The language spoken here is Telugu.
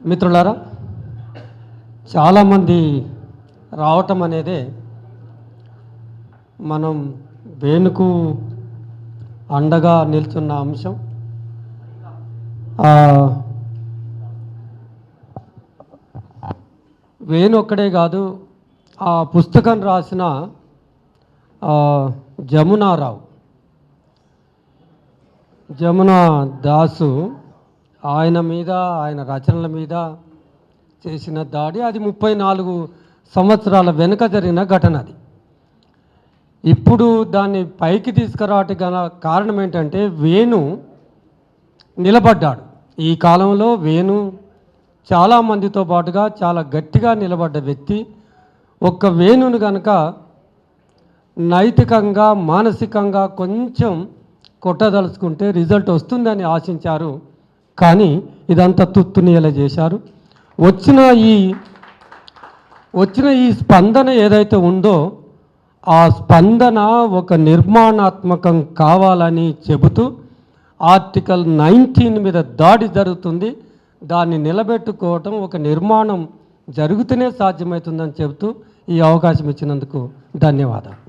మిత్రులారా, చాలామంది రావటం అనేదే మనం వేణుకు అండగా నిల్చున్న అంశం. వేణు ఒక్కడే కాదు, ఆ పుస్తకం రాసిన జమునా దాసు ఆయన మీద, ఆయన రచనల మీద చేసిన దాడి, అది 34 సంవత్సరాల వెనుక జరిగిన ఘటన. అది ఇప్పుడు దాన్ని పైకి తీసుకురావడానికి గల కారణం ఏంటంటే, వేణు నిలబడ్డాడు. ఈ కాలంలో వేణు చాలామందితో పాటుగా చాలా గట్టిగా నిలబడ్డ వ్యక్తి. ఒక్క వేణుని కనుక నైతికంగా మానసికంగా కొంచెం కొట్టదలుచుకుంటే రిజల్ట్ వస్తుందని ఆశించారు, కానీ ఇదంతా తుత్తునియల చేశారు. వచ్చిన ఈ స్పందన ఏదైతే ఉందో, ఆ స్పందన ఒక నిర్మాణాత్మకం కావాలని చెబుతూ ఆర్టికల్ 19 మీద దాడి జరుగుతుంది, దాన్ని నిలబెట్టుకోవటం ఒక నిర్మాణం జరుగుతూనే సాధ్యమవుతుందని చెబుతూ ఈ అవకాశం ఇచ్చినందుకు ధన్యవాదాలు.